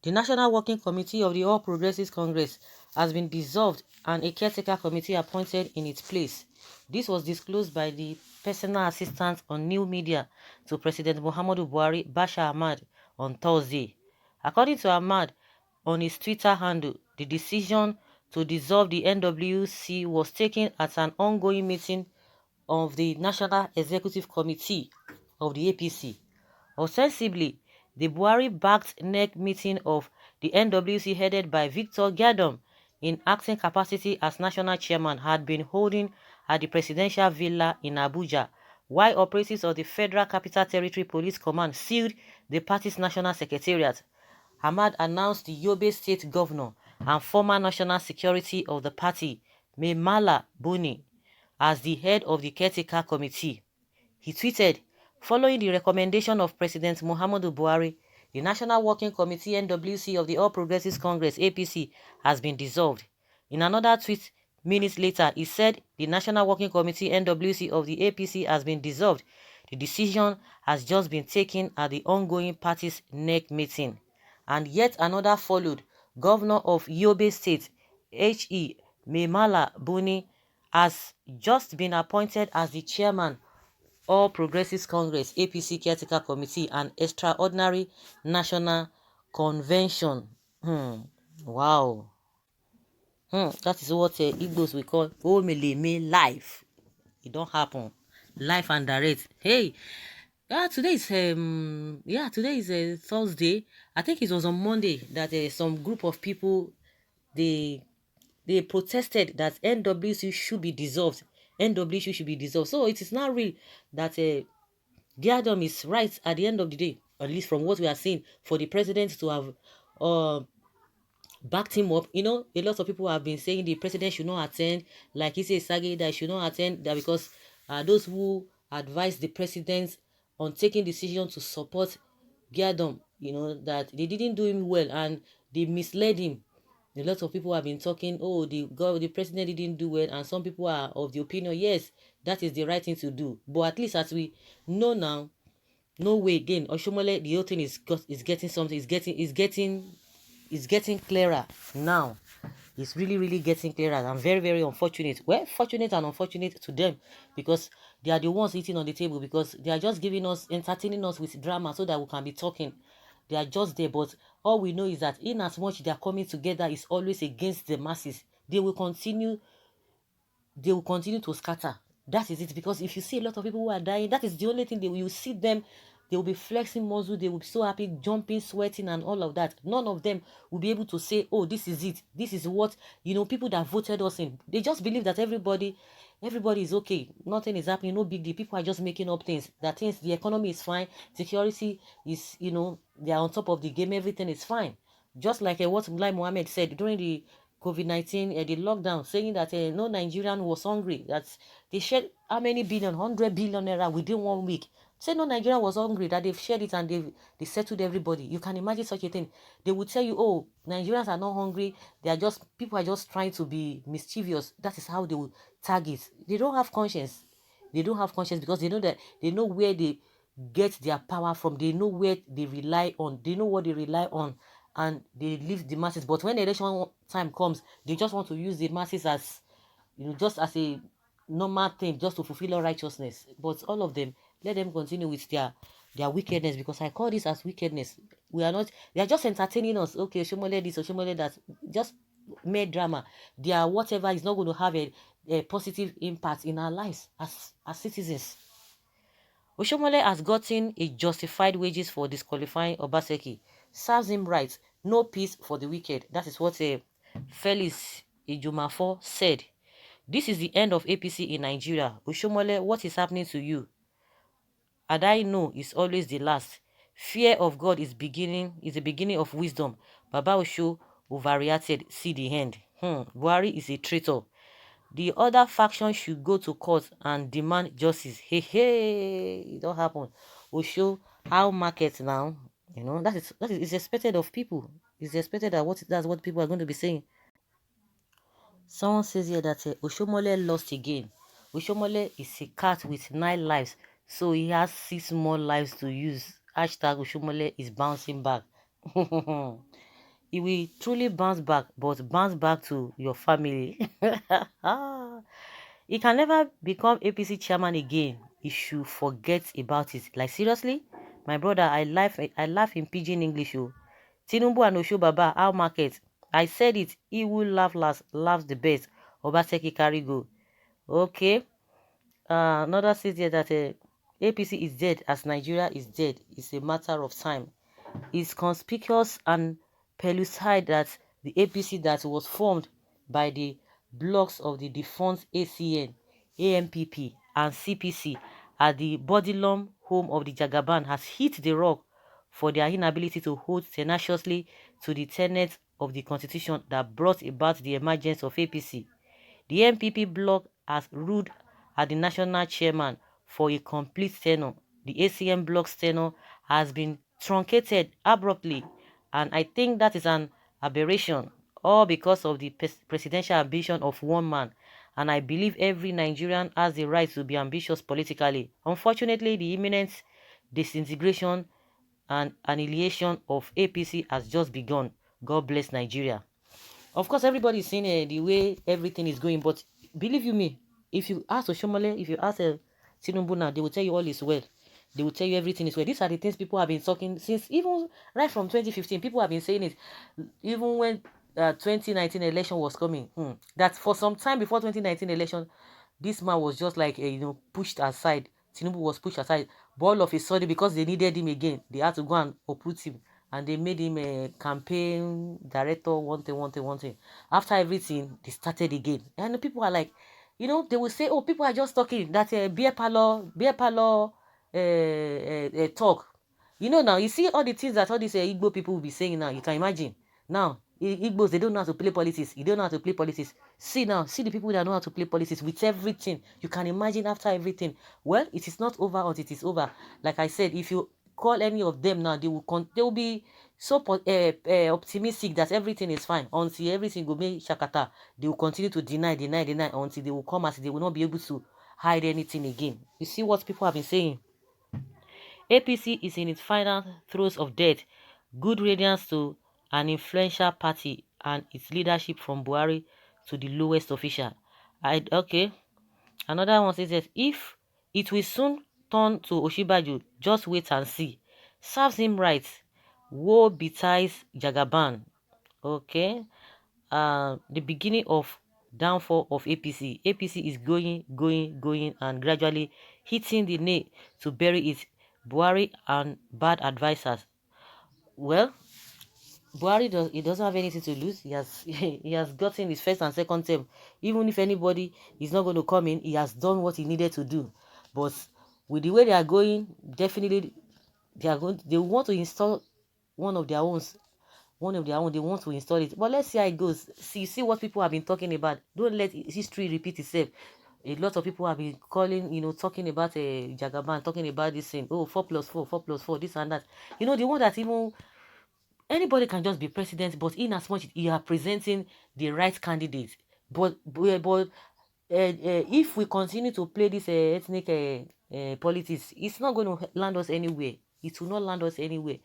The National Working Committee of the All Progressives Congress has been dissolved and a caretaker committee appointed in its place. This was disclosed by the personal assistant on new media to President Muhammadu Buhari, Bashir Ahmad, on Thursday. According to Ahmad, on his Twitter handle, the decision to dissolve the NWC was taken at an ongoing meeting of the National Executive Committee of the APC. Ostensibly, the Buhari-backed NEC meeting of the NWC headed by Victor Gadam in acting capacity as national chairman had been holding at the presidential villa in Abuja, while operatives of the Federal Capital Territory Police Command sealed the party's national secretariat. Ahmad announced the Yobe State Governor and former National Security of the party, Maimala Buni, as the head of the caretaker committee. He tweeted, following the recommendation of President Muhammadu Buhari, the National Working Committee NWC of the All Progressives Congress APC has been dissolved. In another tweet minutes later, he said the National Working Committee NWC of the APC has been dissolved. The decision has just been taken at the ongoing party's NEC meeting. And yet another followed. Governor of Yobe State, H.E. Maimala Buni, has just been appointed as the chairman All Progressives Congress APC Caretaker Committee and Extraordinary National Convention. Wow. That is what Igbos we call Omeleme life. It don't happen. Life and direct. Hey, today is today is Thursday. I think it was on Monday that some group of people they they protested that NWC should be dissolved. NWC should be dissolved. So it is not real that Diadom is right at the end of the day, at least from what we are seeing, for the president to have uh, backed him up. You know, a lot of people have been saying the president should not attend, like he says, Sage, that he should not attend, that because those who advise the president on taking decision to support Diadom, you know, that they didn't do him well and they misled him. A lot of people have been talking, oh, the president didn't do well, and some people are of the opinion, yes, that is the right thing to do. But at least as we know now, no way again. Oshomole, the whole thing is getting something. It's getting clearer now. It's really getting clearer. I'm very unfortunate. Well, fortunate and unfortunate to them because they are the ones eating on the table because they are just entertaining us with drama so that we can be talking. They are just there, but all we know is that in as much they are coming together is always against the masses. They will continue to scatter. That is it. Because if you see a lot of people who are dying, that is the only thing you see them. They will be flexing muscle. They will be so happy, jumping, sweating, and all of that. None of them will be able to say, "Oh, this is it. This is what people that voted us in." They just believe that everybody is okay. Nothing is happening. No big deal. People are just making up things. That things, the economy is fine. Security is, they are on top of the game. Everything is fine. Just like what Mulai Mohammed said during the COVID-19, the lockdown, saying that no Nigerian was hungry. That they shared how many billion, 100 billion naira within 1 week. Say no Nigerian was hungry, that they've shared it and they settled everybody. You can imagine such a thing. They would tell you, oh, Nigerians are not hungry. People are just trying to be mischievous. That is how they will tag it. They don't have conscience. They don't have conscience because they know where they get their power from. They know where they rely on. They know what they rely on, and they leave the masses. But when election time comes, they just want to use the masses as just as a normal thing, just to fulfill all righteousness. But all of them, let them continue with their wickedness, because I call this as wickedness. We are not. They are just entertaining us. Okay, Shomole this or Shomole that. Just mere drama. Their whatever is not going to have a positive impact in our lives as citizens. Oshomole has gotten a justified wages for disqualifying Obaseki. Serves him right. No peace for the wicked. That is what Felix Ejumafo said. This is the end of APC in Nigeria. Oshomole, what is happening to you? And I know is always the last. Fear of God is the beginning of wisdom. Baba Osho overreacted. See the end. Buhari is a traitor. The other faction should go to court and demand justice. Hey, it don't happen. We show how market now. That is it's expected of people. It's expected that's what people are going to be saying. Someone says here that Oshomole lost again. Oshomole is a cat with 9 lives, so he has 6 more lives to use. Hashtag Oshomole is bouncing back. it will truly bounce back, but bounce back to your family. He can never become APC chairman again. He should forget about it. Like seriously, my brother, I laugh in pidgin English. Oh, Tinubu and Osho Baba, our market. I said it. He will laugh last, laughs the best. Obaseki carry go. Okay. Another says here that APC is dead as Nigeria is dead. It's a matter of time. It's conspicuous and pellucid that the APC that was formed by the blocks of the defunct ACN, AMPP, and CPC at the Bodilum home of the Jagaban has hit the rock for their inability to hold tenaciously to the tenets of the constitution that brought about the emergence of APC. The MPP bloc has ruled as the national chairman for a complete tenure. The ACM bloc's tenure has been truncated abruptly, and I think that is an aberration, all because of the presidential ambition of one man. And I believe every Nigerian has the right to be ambitious politically. Unfortunately, the imminent disintegration and annihilation of APC has just begun. God bless Nigeria. Of course, everybody is seeing the way everything is going, but believe you me, if you ask Oshomole, if you ask Tinubu now, they will tell you all is well. They will tell you everything is well. These are the things people have been talking since even right from 2015. People have been saying it, even when 2019 election was coming. That for some time before 2019 election, this man was just like pushed aside. Tinubu was pushed aside. But all of a sudden, because they needed him again, they had to go and uproot him, and they made him a campaign director, one thing, one thing, one thing. After everything, they started again. And the people are like, they will say, oh, people are just talking. That beer parlor talk. Now, you see all the things that all these Igbo people will be saying now. You can imagine. Now, Igbos, they don't know how to play politics. You don't know how to play politics. See now, see the people that know how to play politics with everything. You can imagine after everything. Well, it is not over until it is over. Like I said, if you call any of them now, they will be so optimistic that everything is fine until everything will be shakata. They will continue to deny until they will come as they will not be able to hide anything again. You see what people have been saying? APC is in its final throes of death. Good riddance to an influential party and its leadership from Buhari to the lowest official. Okay. Another one says that if it will soon turn to Oshibaju, just wait and see. Serves him right. Woe betides Jagaban. Okay. The beginning of downfall of APC. APC is going, and gradually hitting the nail to bury its Buhari and bad advisors. Well, Buhari doesn't have anything to lose. He has gotten his first and second term. Even if anybody is not going to come in, he has done what he needed to do. But with the way they are going, definitely they want to install one of their own. They want to install it. But let's see how it goes. See what people have been talking about. Don't let history repeat itself. A lot of people have been calling, talking about Jagaban, talking about this thing. Oh, 4+4, this and that. The one that even anybody can just be president, but in as much you are presenting the right candidate. But if we continue to play this ethnic politics, it's not going to land us anywhere. It will not land us anywhere.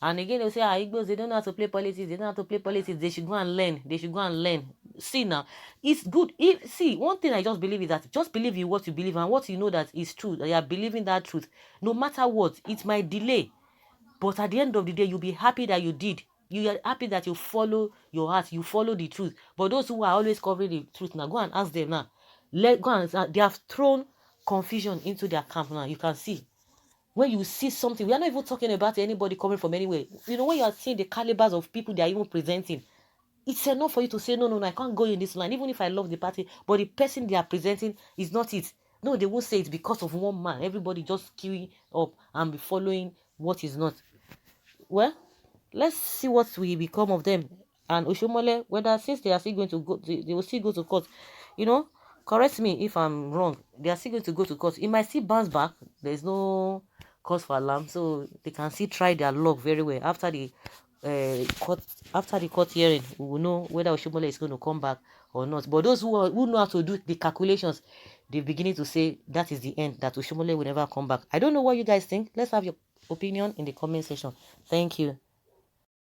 And again, they'll say, Igbos, they don't know how to play politics. They don't know how to play politics. They should go and learn. They should go and learn. See now, it's good. See, one thing I just believe is that just believe in what you believe and what you know that is true. That you are believing that truth. No matter what, it might delay. But at the end of the day, you'll be happy that you did. You are happy that you follow your heart. You follow the truth. But those who are always covering the truth, now go and ask them now. They have thrown confusion into their camp now. You can see. When you see something, we are not even talking about anybody coming from anywhere. When you are seeing the calibers of people they are even presenting, it's enough for you to say, no, I can't go in this line, even if I love the party, but the person they are presenting is not it. No, they won't say it's because of one man. Everybody just queuing up and be following what is not. Well, let's see what will become of them. And Oshomole, whether since they are still going to go, they will still go to court. Correct me if I'm wrong. They are still going to go to court. It might still bounce back. There's no cause for alarm, so they can still try their luck very well after the court hearing. We will know whether Oshomole is going to come back or not. But those who know how to do the calculations, they're beginning to say that is the end, that Oshomole will never come back. I don't know what you guys think. Let's have your opinion in the comment section. Thank you.